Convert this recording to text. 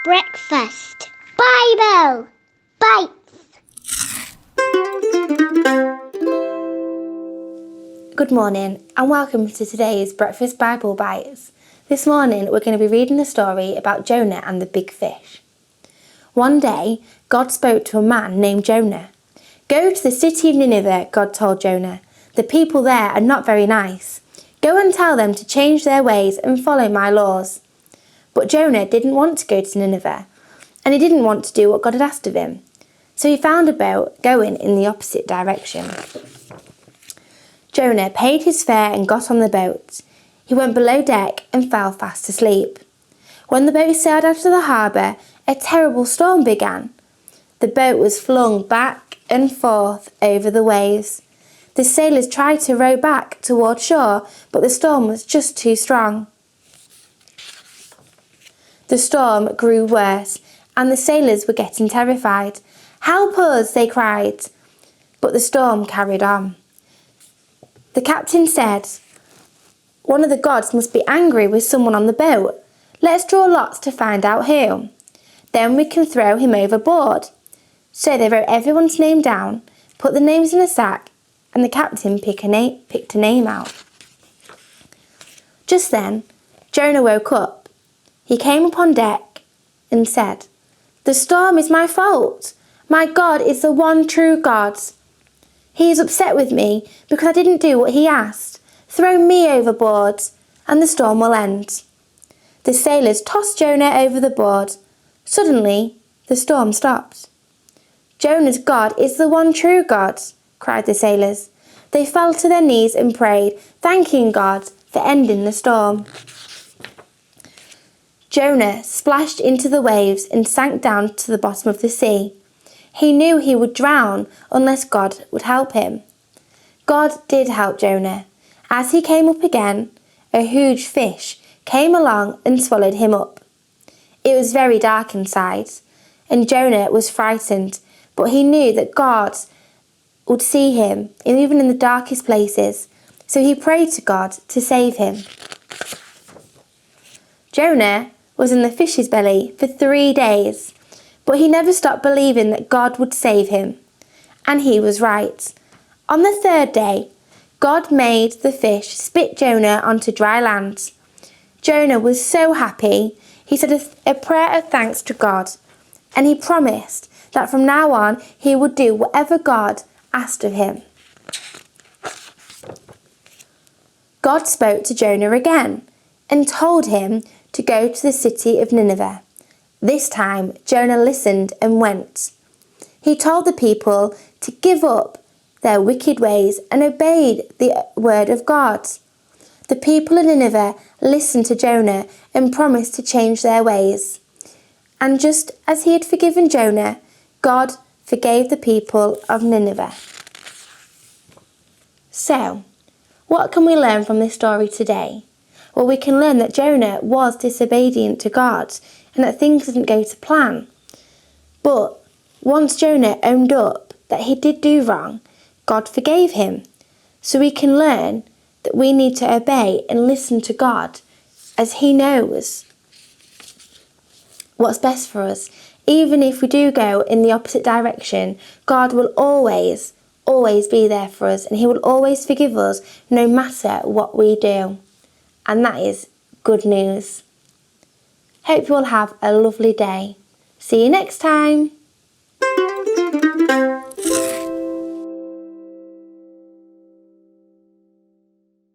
Breakfast. Bible. Bites. Good morning and welcome to today's Breakfast Bible Bites. This morning we're going to be reading a story about Jonah and the big fish. One day, God spoke to a man named Jonah. "Go to the city of Nineveh," God told Jonah. "The people there are not very nice. Go and tell them to change their ways and follow my laws." But Jonah didn't want to go to Nineveh, and he didn't want to do what God had asked of him. So he found a boat going in the opposite direction. Jonah paid his fare and got on the boat. He went below deck and fell fast asleep. When the boat sailed out of the harbour, a terrible storm began. The boat was flung back and forth over the waves. The sailors tried to row back toward shore, but the storm was just too strong. The storm grew worse, and the sailors were getting terrified. "Help us!" they cried. But the storm carried on. The captain said, "One of the gods must be angry with someone on the boat. Let's draw lots to find out who. Then we can throw him overboard." So they wrote everyone's name down, put the names in a sack, and the captain picked a name out. Just then, Jonah woke up. He came up on deck and said, "The storm is my fault. My God is the one true God. He is upset with me because I didn't do what he asked. Throw me overboard, and the storm will end." The sailors tossed Jonah over the board. Suddenly, the storm stopped. "Jonah's God is the one true God," cried the sailors. They fell to their knees and prayed, thanking God for ending the storm. Jonah splashed into the waves and sank down to the bottom of the sea. He knew he would drown unless God would help him. God did help Jonah. As he came up again, a huge fish came along and swallowed him up. It was very dark inside, and Jonah was frightened, but he knew that God would see him, even in the darkest places, so he prayed to God to save him. Jonah was in the fish's belly for 3 days, but he never stopped believing that God would save him. And he was right. On the 3rd day, God made the fish spit Jonah onto dry land. Jonah was so happy, he said a prayer of thanks to God, and he promised that from now on he would do whatever God asked of him. God spoke to Jonah again and told him to go to the city of Nineveh. This time, Jonah listened and went. He told the people to give up their wicked ways and obeyed the word of God. The people of Nineveh listened to Jonah and promised to change their ways. And just as he had forgiven Jonah, God forgave the people of Nineveh. So, what can we learn from this story today? Well, we can learn that Jonah was disobedient to God and that things didn't go to plan. But once Jonah owned up that he did do wrong, God forgave him. So we can learn that we need to obey and listen to God, as he knows what's best for us. Even if we do go in the opposite direction, God will always be there for us, and he will always forgive us no matter what we do. And that is good news. Hope you all have a lovely day. See you next time.